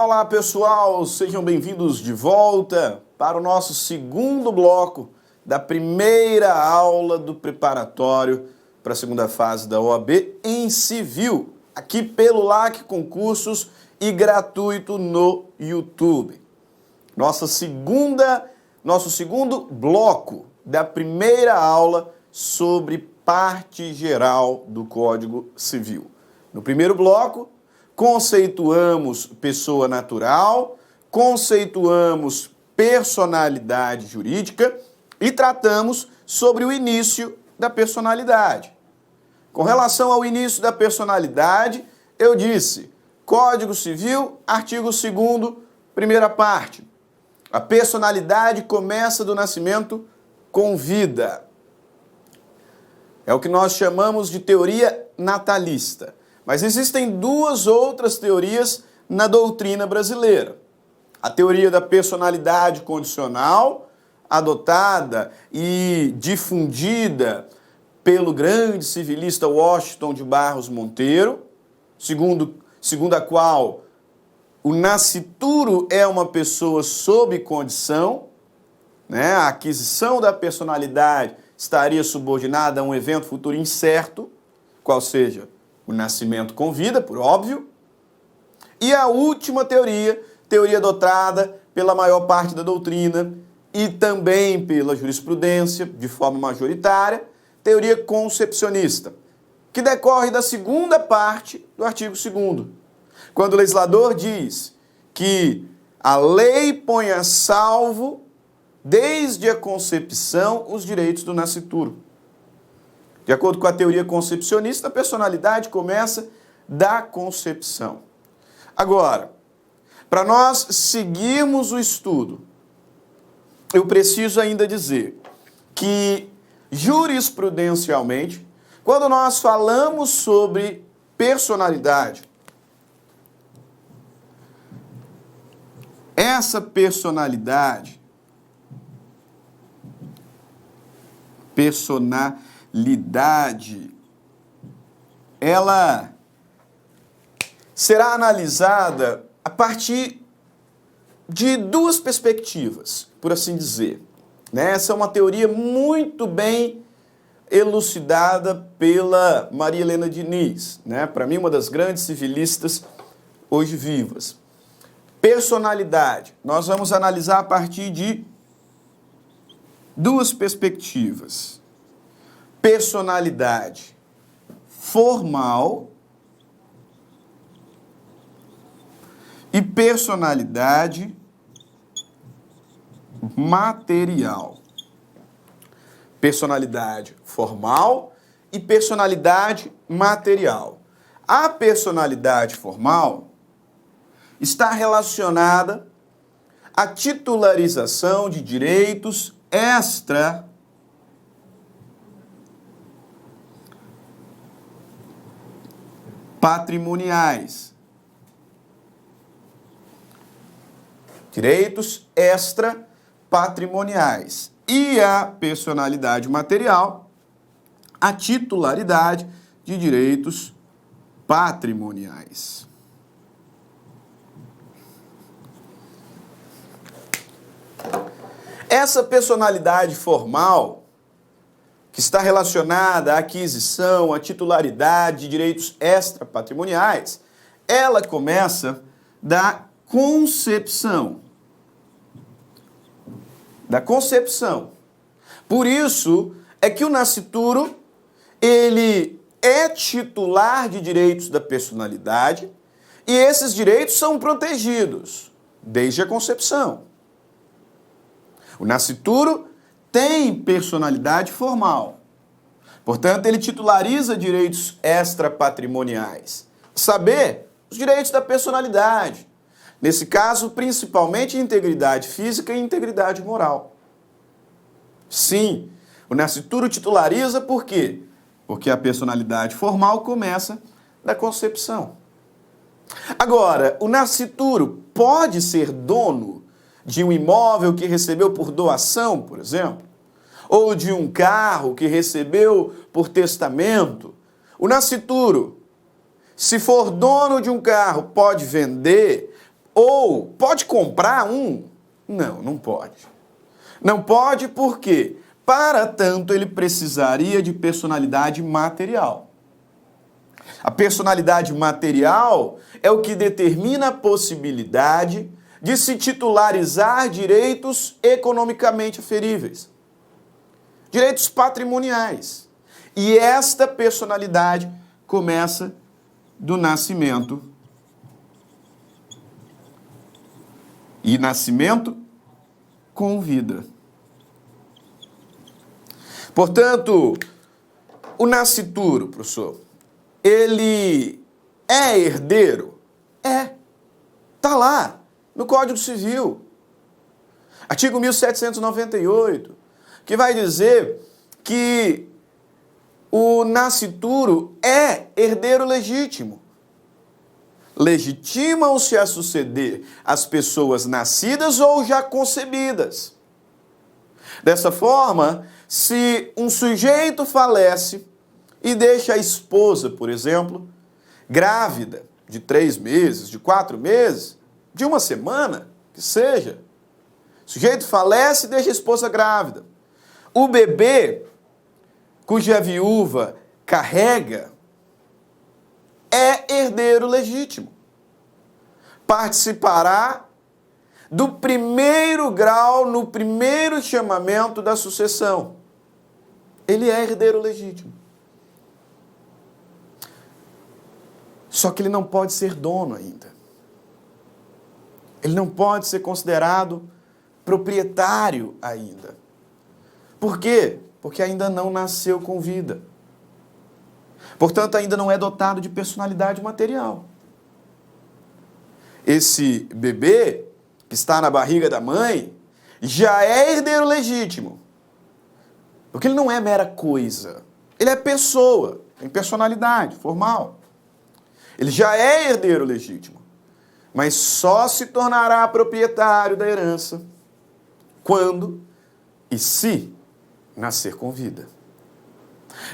Olá, olá pessoal, sejam bem-vindos de volta para o nosso segundo bloco da primeira aula do preparatório para a segunda fase da OAB em civil, aqui pelo LAC Concursos e gratuito no YouTube. Nosso segundo bloco da primeira aula sobre parte geral do Código Civil. No primeiro bloco, conceituamos pessoa natural, conceituamos personalidade jurídica e tratamos sobre o início da personalidade. Com relação ao início da personalidade, eu disse, Código Civil, artigo 2º, primeira parte. A personalidade começa do nascimento com vida. É o que nós chamamos de teoria natalista. Mas existem duas outras teorias na doutrina brasileira. A teoria da personalidade condicional, adotada e difundida pelo grande civilista Washington de Barros Monteiro, segundo a qual o nascituro é uma pessoa sob condição, né? A aquisição da personalidade estaria subordinada a um evento futuro incerto, qual seja o nascimento com vida, por óbvio. E a última teoria adotada pela maior parte da doutrina e também pela jurisprudência, de forma majoritária, teoria concepcionista, que decorre da segunda parte do artigo 2º, quando o legislador diz que a lei põe a salvo, desde a concepção, os direitos do nascituro. De acordo com a teoria concepcionista, a personalidade começa da concepção. Agora, para nós seguirmos o estudo, eu preciso ainda dizer que, jurisprudencialmente, quando nós falamos sobre personalidade, essa personalidade ela será analisada a partir de duas perspectivas, por assim dizer. Essa é uma teoria muito bem elucidada pela Maria Helena Diniz, para mim uma das grandes civilistas hoje vivas. Personalidade, nós vamos analisar a partir de duas perspectivas. Personalidade formal e personalidade material. Personalidade formal e personalidade material. A personalidade formal está relacionada à titularização de direitos extra-patrimoniais. Direitos extra-patrimoniais. E a personalidade material, a titularidade de direitos patrimoniais. Essa personalidade formal, que está relacionada à aquisição, à titularidade de direitos extrapatrimoniais, ela começa da concepção. Da concepção. Por isso é que o nascituro, ele é titular de direitos da personalidade e esses direitos são protegidos desde a concepção. O nascituro tem personalidade formal. Portanto, ele titulariza direitos extrapatrimoniais. Saber os direitos da personalidade. Nesse caso, principalmente integridade física e integridade moral. Sim, o nascituro titulariza por quê? Porque a personalidade formal começa da concepção. Agora, o nascituro pode ser dono de um imóvel que recebeu por doação, por exemplo, ou de um carro que recebeu por testamento. O nascituro, se for dono de um carro, pode vender Ou pode comprar um? Não, não pode. Não pode porque, para tanto, ele precisaria de personalidade material. A personalidade material é o que determina a possibilidade de se titularizar direitos economicamente aferíveis, direitos patrimoniais. E esta personalidade começa do nascimento. E nascimento com vida. Portanto, o nascituro, professor, ele é herdeiro? É. Está lá, no Código Civil. Artigo 1798, que vai dizer que o nascituro é herdeiro legítimo. Legitimam-se a suceder as pessoas nascidas ou já concebidas. Dessa forma, se um sujeito falece e deixa a esposa, por exemplo, grávida de 3 meses, de 4 meses, de 1 semana, que seja, o sujeito falece e deixa a esposa grávida. O bebê, cuja viúva carrega, é herdeiro legítimo. Participará do primeiro grau no primeiro chamamento da sucessão. Ele é herdeiro legítimo. Só que ele não pode ser dono ainda. Ele não pode ser considerado proprietário ainda. Por quê? Porque ainda não nasceu com vida. Portanto, ainda não é dotado de personalidade material. Esse bebê que está na barriga da mãe já é herdeiro legítimo. Porque ele não é mera coisa. Ele é pessoa, tem personalidade formal. Ele já é herdeiro legítimo. Mas só se tornará proprietário da herança quando e se nascer com vida.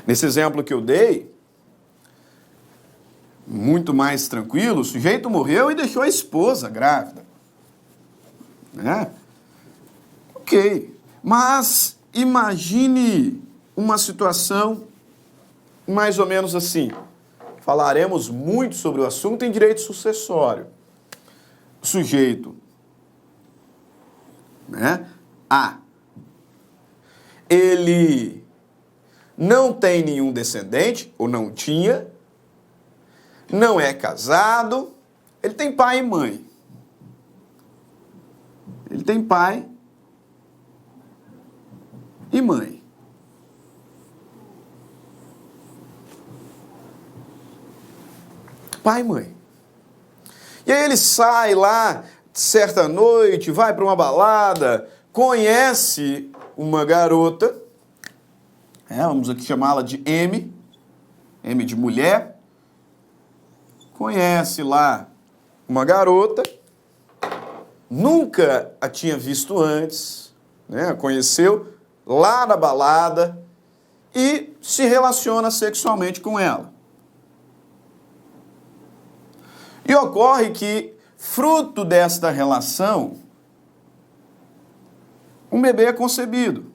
Nesse exemplo que eu dei, muito mais tranquilo, o sujeito morreu e deixou a esposa grávida. Né? Ok. Mas imagine uma situação mais ou menos assim. Falaremos muito sobre o assunto em direito sucessório. O sujeito, né? A. Ele não tem nenhum descendente, ou não tinha, não é casado, ele tem pai e mãe. Ele tem pai e mãe. Pai e mãe. E aí ele sai lá, certa noite, vai para uma balada, conhece uma garota, vamos aqui chamá-la de M de mulher, conhece lá uma garota, nunca a tinha visto antes, né? Conheceu lá na balada e se relaciona sexualmente com ela. E ocorre que, fruto desta relação, um bebê é concebido.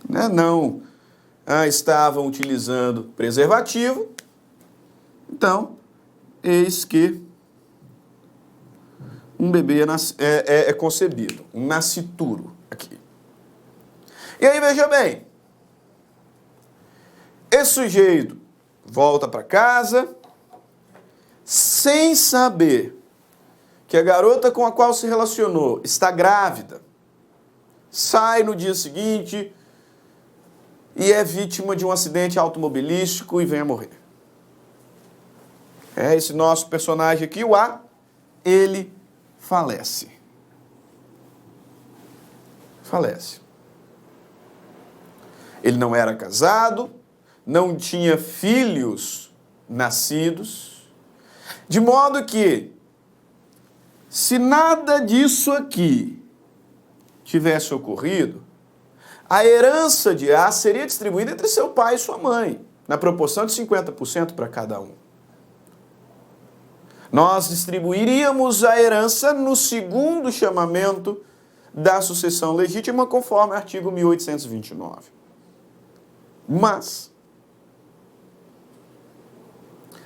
Né? Não estavam utilizando preservativo, então, eis que um bebê é concebido, um nascituro aqui. E aí, veja bem, esse sujeito volta para casa sem saber que a garota com a qual se relacionou está grávida, sai no dia seguinte e é vítima de um acidente automobilístico e vem a morrer. Esse nosso personagem aqui, o A, ele falece. Falece. Ele não era casado, não tinha filhos nascidos, de modo que, se nada disso aqui tivesse ocorrido, a herança de A seria distribuída entre seu pai e sua mãe, na proporção de 50% para cada um. Nós distribuiríamos a herança no segundo chamamento da sucessão legítima, conforme o artigo 1829. Mas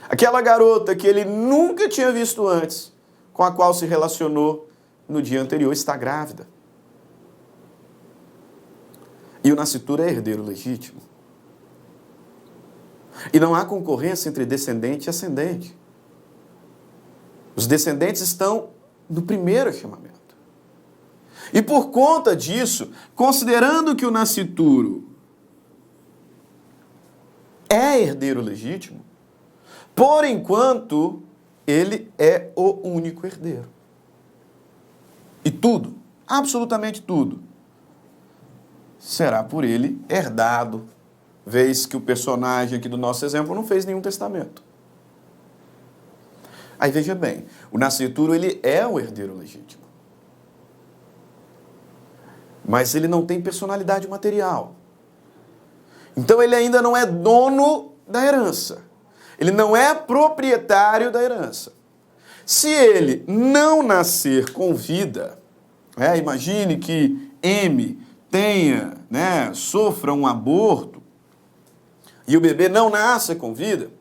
aquela garota que ele nunca tinha visto antes, com a qual se relacionou no dia anterior, está grávida. E o nascituro é herdeiro legítimo. E não há concorrência entre descendente e ascendente. Os descendentes estão no primeiro chamamento. E por conta disso, considerando que o nascituro é herdeiro legítimo, por enquanto, ele é o único herdeiro. E tudo, absolutamente tudo, será por ele herdado, vez que o personagem aqui do nosso exemplo não fez nenhum testamento. Aí veja bem, o nascituro ele é o herdeiro legítimo. Mas ele não tem personalidade material. Então ele ainda não é dono da herança. Ele não é proprietário da herança. Se ele não nascer com vida, imagine que M tenha, sofra um aborto e o bebê não nasça com vida,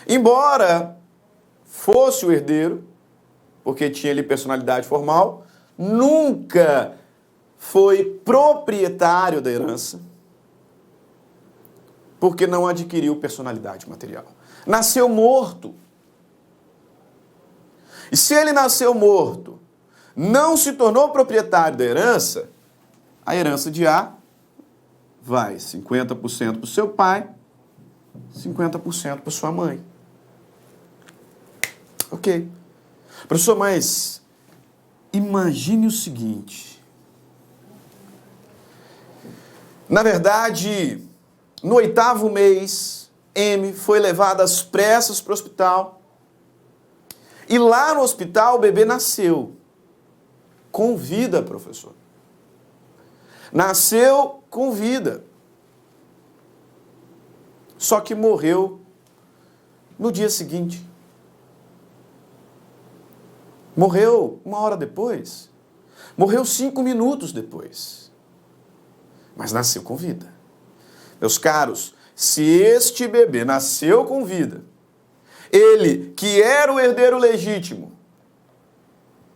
embora fosse o herdeiro, porque tinha ali personalidade formal, nunca foi proprietário da herança, porque não adquiriu personalidade material. Nasceu morto. E se ele nasceu morto, não se tornou proprietário da herança, a herança de A vai 50% para o seu pai, 50% para sua mãe. Ok. Professor, mas imagine o seguinte. Na verdade, no 8º mês, M foi levado às pressas para o hospital. E lá no hospital o bebê nasceu. Com vida, professor. Nasceu com vida. Só que morreu no dia seguinte. Morreu 1 hora depois. Morreu 5 minutos depois. Mas nasceu com vida. Meus caros, se este bebê nasceu com vida, ele, que era o herdeiro legítimo,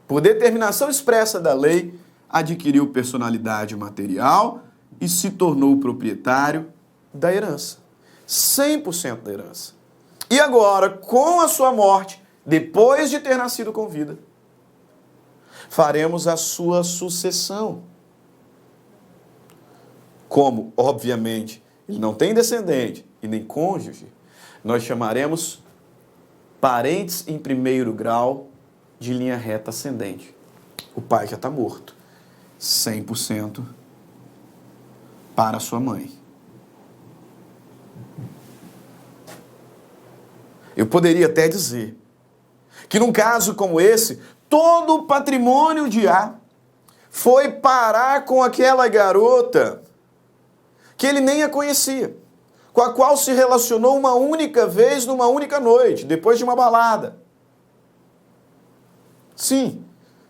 por determinação expressa da lei, adquiriu personalidade material e se tornou proprietário da herança. 100% da herança. E agora, com a sua morte, depois de ter nascido com vida, faremos a sua sucessão. Como, obviamente, ele não tem descendente e nem cônjuge, nós chamaremos parentes em primeiro grau de linha reta ascendente. O pai já está morto. 100% para sua mãe. Eu poderia até dizer que num caso como esse, todo o patrimônio de A foi parar com aquela garota que ele nem a conhecia, com a qual se relacionou uma única vez, numa única noite, depois de uma balada. Sim,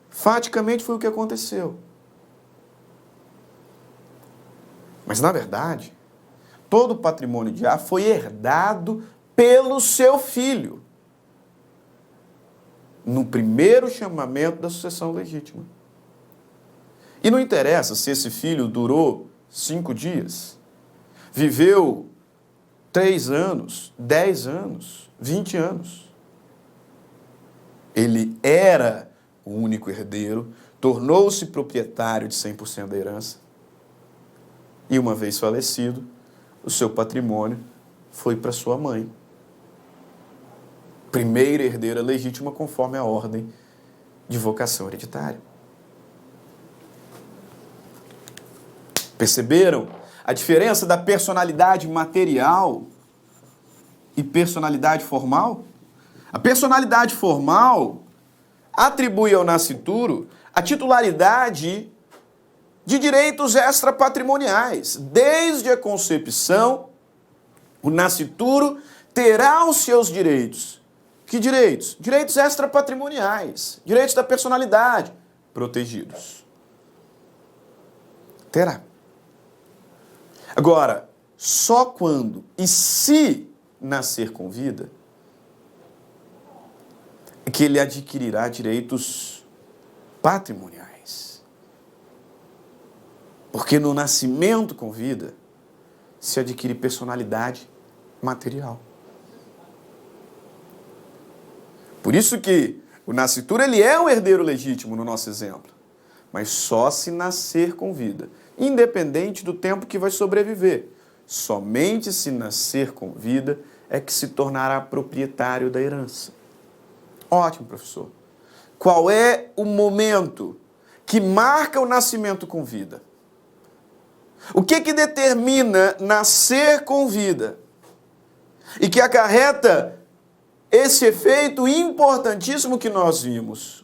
faticamente foi o que aconteceu. Mas, na verdade, todo o patrimônio de A foi herdado pelo seu filho, no primeiro chamamento da sucessão legítima. E não interessa se esse filho durou 5 dias, viveu 3 anos, 10 anos, 20 anos. Ele era o único herdeiro, tornou-se proprietário de 100% da herança. E uma vez falecido, o seu patrimônio foi para sua mãe. Primeira herdeira legítima conforme a ordem de vocação hereditária. Perceberam a diferença da personalidade material e personalidade formal? A personalidade formal atribui ao nascituro a titularidade de direitos extrapatrimoniais. Desde a concepção, o nascituro terá os seus direitos Que direitos? Direitos extrapatrimoniais, direitos da personalidade, protegidos. Terá. Agora, só quando e se nascer com vida é que ele adquirirá direitos patrimoniais. Porque no nascimento com vida se adquire personalidade material. Por isso que o nascituro ele é um herdeiro legítimo no nosso exemplo, mas só se nascer com vida, independente do tempo que vai sobreviver. Somente se nascer com vida é que se tornará proprietário da herança. Ótimo, professor. Qual é o momento que marca o nascimento com vida? O que determina nascer com vida? E que acarreta esse efeito importantíssimo que nós vimos.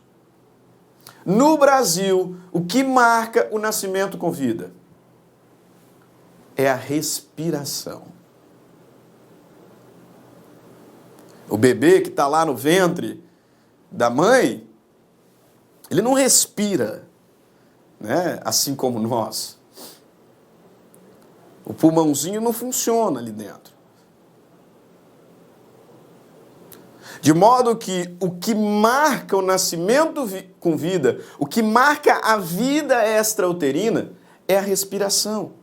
No Brasil, o que marca o nascimento com vida? É a respiração. O bebê que está lá no ventre da mãe, ele não respira, né? Assim como nós. O pulmãozinho não funciona ali dentro. De modo que o que marca o nascimento com vida, o que marca a vida extrauterina é a respiração.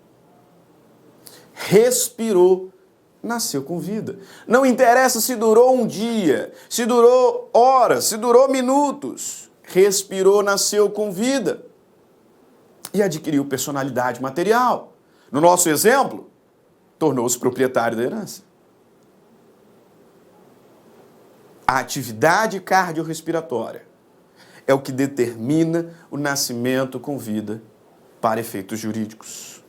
Respirou, nasceu com vida. Não interessa se durou um dia, se durou horas, se durou minutos. Respirou, nasceu com vida. E adquiriu personalidade material. No nosso exemplo, tornou-se proprietário da herança. A atividade cardiorrespiratória é o que determina o nascimento com vida para efeitos jurídicos.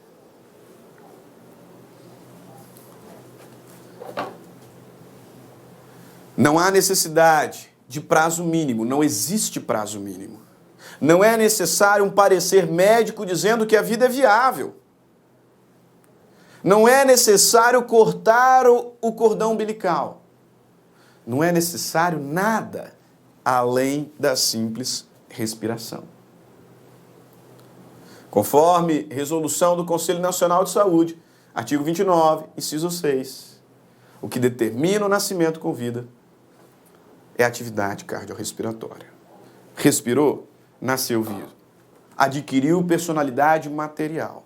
Não há necessidade de prazo mínimo, não existe prazo mínimo. Não é necessário um parecer médico dizendo que a vida é viável. Não é necessário cortar o cordão umbilical. Não é necessário nada além da simples respiração. Conforme resolução do Conselho Nacional de Saúde, artigo 29, inciso 6, o que determina o nascimento com vida é a atividade cardiorrespiratória. Respirou, nasceu vivo. Adquiriu personalidade material.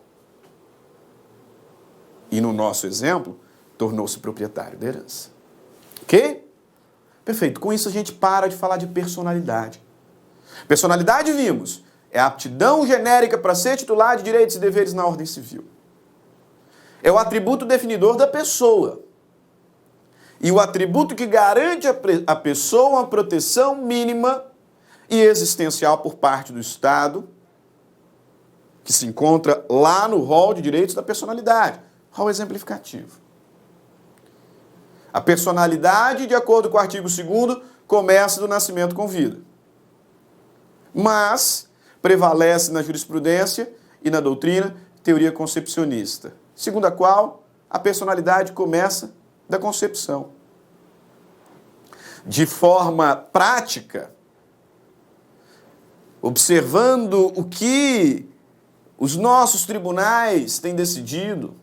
E no nosso exemplo, tornou-se proprietário da herança. Ok? Perfeito. Com isso a gente para de falar de personalidade. Personalidade, vimos, é a aptidão genérica para ser titular de direitos e deveres na ordem civil. É o atributo definidor da pessoa. E o atributo que garante a pessoa uma proteção mínima e existencial por parte do Estado, que se encontra lá no rol de direitos da personalidade, rol exemplificativo. A personalidade, de acordo com o artigo 2º, começa do nascimento com vida. Mas prevalece na jurisprudência e na doutrina teoria concepcionista, segundo a qual a personalidade começa da concepção. De forma prática, observando o que os nossos tribunais têm decidido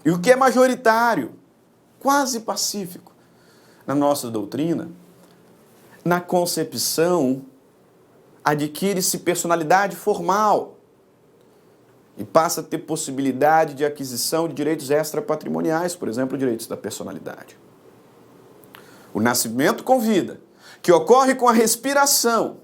e o que é majoritário, quase pacífico, na nossa doutrina, na concepção adquire-se personalidade formal e passa a ter possibilidade de aquisição de direitos extrapatrimoniais, por exemplo, direitos da personalidade. O nascimento com vida, que ocorre com a respiração,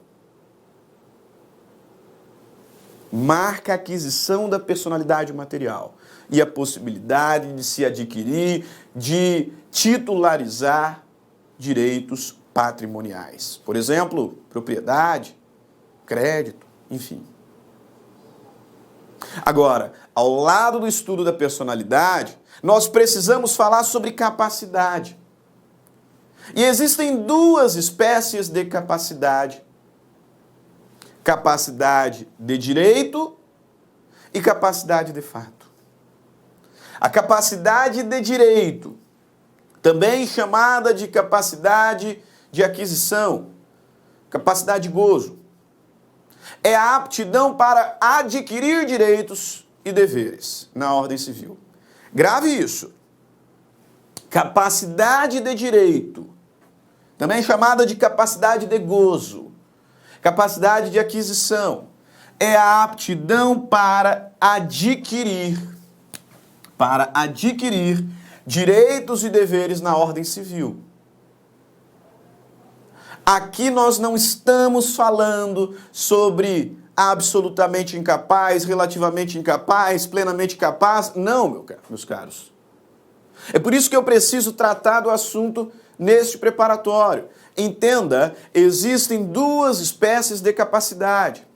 marca a aquisição da personalidade material e a possibilidade de se adquirir, de titularizar direitos patrimoniais. Por exemplo, propriedade, crédito, enfim. Agora, ao lado do estudo da personalidade, nós precisamos falar sobre capacidade. E existem duas espécies de capacidade. Capacidade de direito e capacidade de fato. A capacidade de direito, também chamada de capacidade de aquisição, capacidade de gozo. É a aptidão para adquirir direitos e deveres na ordem civil. Grave isso. Capacidade de direito, também chamada de capacidade de gozo, capacidade de aquisição, é a aptidão para adquirir direitos e deveres na ordem civil. Aqui nós não estamos falando sobre absolutamente incapaz, relativamente incapaz, plenamente capaz. Não, meus caros. É por isso que eu preciso tratar do assunto neste preparatório. Entenda, existem duas espécies de capacidade.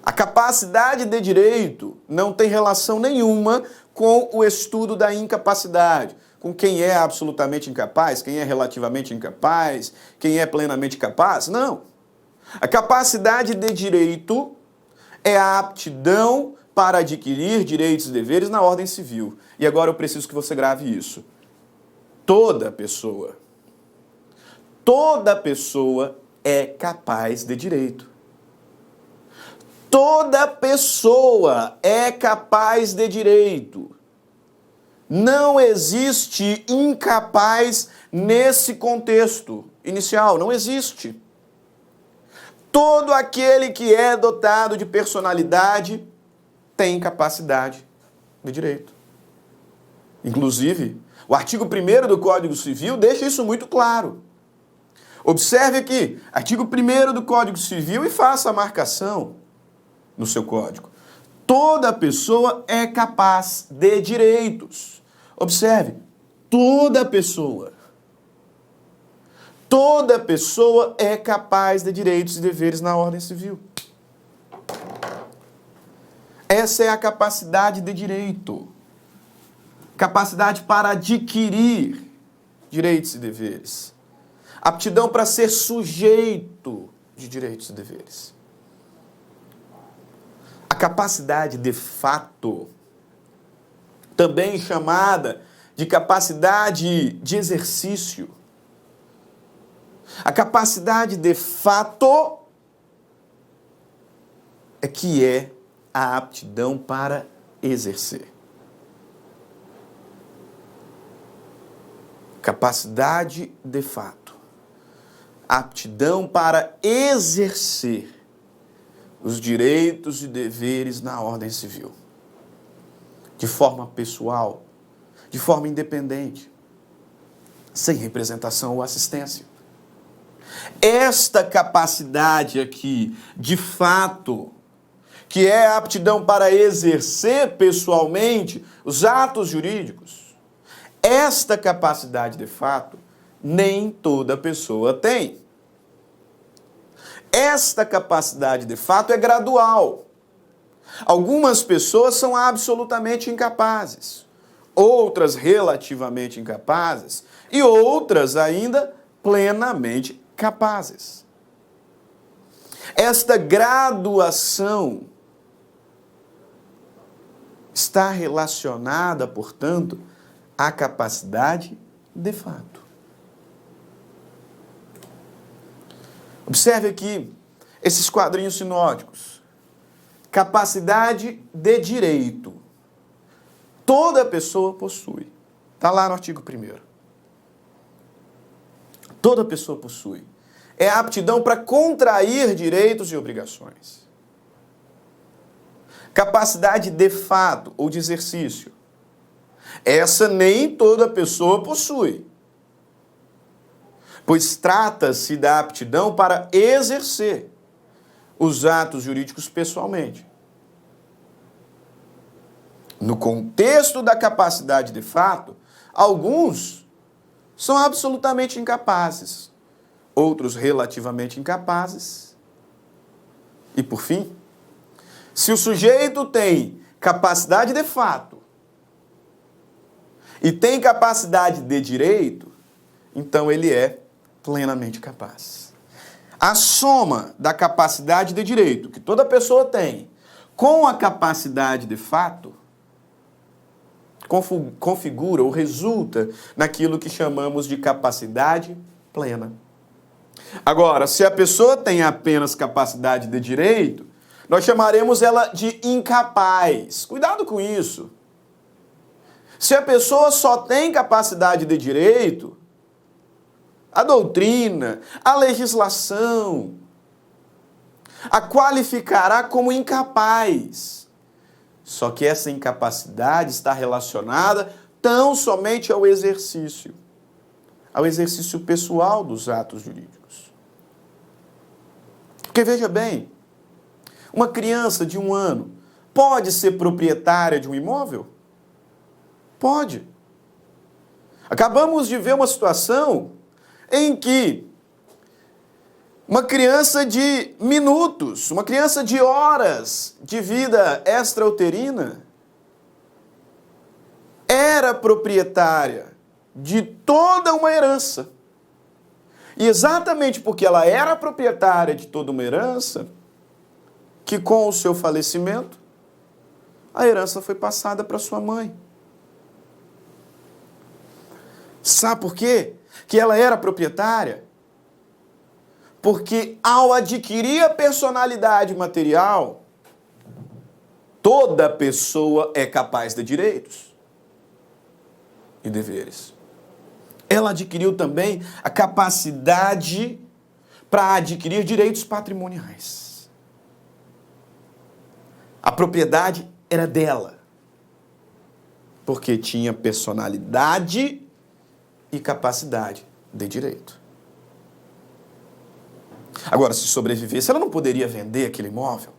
A capacidade de direito não tem relação nenhuma com o estudo da incapacidade, com quem é absolutamente incapaz, quem é relativamente incapaz, quem é plenamente capaz. Não. A capacidade de direito é a aptidão para adquirir direitos e deveres na ordem civil. E agora eu preciso que você grave isso. Toda pessoa é capaz de direito. Toda pessoa é capaz de direito. Não existe incapaz nesse contexto inicial, não existe. Todo aquele que é dotado de personalidade tem capacidade de direito. Inclusive, o artigo 1º do Código Civil deixa isso muito claro. Observe aqui, artigo 1º do Código Civil e faça a marcação no seu código. Toda pessoa é capaz de direitos. Observe, toda pessoa é capaz de direitos e deveres na ordem civil. Essa é a capacidade de direito. Capacidade para adquirir direitos e deveres. Aptidão para ser sujeito de direitos e deveres. A capacidade de fato, também chamada de capacidade de exercício. A capacidade de fato é a aptidão para exercer. Capacidade de fato. Aptidão para exercer os direitos e deveres na ordem civil. De forma pessoal, de forma independente, sem representação ou assistência. Esta capacidade aqui, de fato, que é a aptidão para exercer pessoalmente os atos jurídicos, esta capacidade de fato, nem toda pessoa tem. Esta capacidade de fato é gradual. Algumas pessoas são absolutamente incapazes, outras relativamente incapazes e outras ainda plenamente capazes. Esta graduação está relacionada, portanto, à capacidade de fato. Observe aqui esses quadrinhos sinóticos. Capacidade de direito. Toda pessoa possui. Está lá no artigo 1º. Toda pessoa possui. É a aptidão para contrair direitos e obrigações. Capacidade de fato ou de exercício. Essa nem toda pessoa possui. Pois trata-se da aptidão para exercer os atos jurídicos pessoalmente. No contexto da capacidade de fato, alguns são absolutamente incapazes, outros relativamente incapazes. E por fim, se o sujeito tem capacidade de fato e tem capacidade de direito, então ele é plenamente capaz. A soma da capacidade de direito, que toda pessoa tem, com a capacidade de fato, configura ou resulta naquilo que chamamos de capacidade plena. Agora, se a pessoa tem apenas capacidade de direito, nós chamaremos ela de incapaz. Cuidado com isso. Se a pessoa só tem capacidade de direito, a doutrina, a legislação, a qualificará como incapaz. Só que essa incapacidade está relacionada tão somente ao exercício pessoal dos atos jurídicos. Porque veja bem, uma criança de 1 ano pode ser proprietária de um imóvel? Pode. Acabamos de ver uma situação em que uma criança de minutos, uma criança de horas de vida extrauterina era proprietária de toda uma herança. E exatamente porque ela era proprietária de toda uma herança, que com o seu falecimento, a herança foi passada para sua mãe. Sabe por quê? Que ela era proprietária? Porque ao adquirir a personalidade material, toda pessoa é capaz de direitos e deveres. Ela adquiriu também a capacidade para adquirir direitos patrimoniais. A propriedade era dela, porque tinha personalidade e capacidade de direito. Agora, se sobrevivesse, ela não poderia vender aquele imóvel.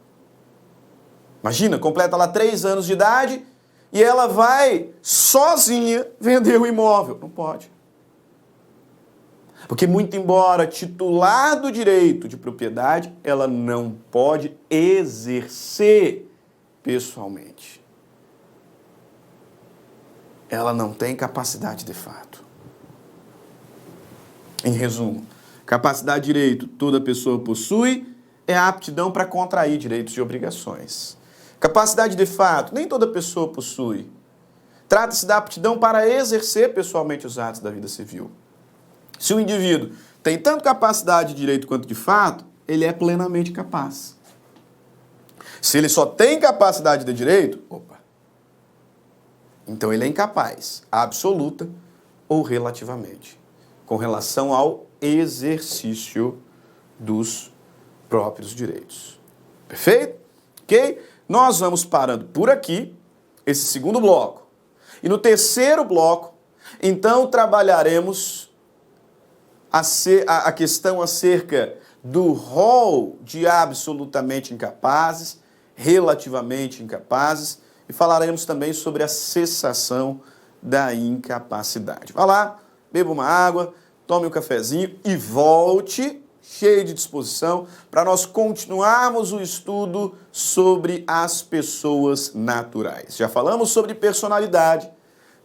Imagina, completa lá 3 anos de idade e ela vai sozinha vender o imóvel. Não pode. Porque, muito embora titular do direito de propriedade, ela não pode exercer pessoalmente. Ela não tem capacidade de fato. Em resumo, capacidade de direito toda pessoa possui, é a aptidão para contrair direitos e obrigações. Capacidade de fato, nem toda pessoa possui. Trata-se da aptidão para exercer pessoalmente os atos da vida civil. Se o indivíduo tem tanto capacidade de direito quanto de fato, ele é plenamente capaz. Se ele só tem capacidade de direito, então ele é incapaz, absoluta ou relativamente, com relação ao exercício dos próprios direitos. Perfeito? Ok? Nós vamos parando por aqui, esse segundo bloco. E no terceiro bloco, então, trabalharemos a questão acerca do rol de absolutamente incapazes, relativamente incapazes, e falaremos também sobre a cessação da incapacidade. Vá lá, beba uma água, tome um cafezinho e volte, cheio de disposição, para nós continuarmos o estudo sobre as pessoas naturais. Já falamos sobre personalidade,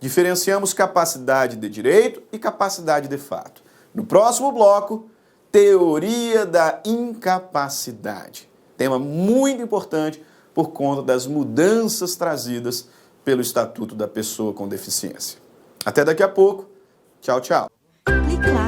diferenciamos capacidade de direito e capacidade de fato. No próximo bloco, teoria da incapacidade. Tema muito importante por conta das mudanças trazidas pelo Estatuto da Pessoa com Deficiência. Até daqui a pouco. Tchau, tchau. Clique lá.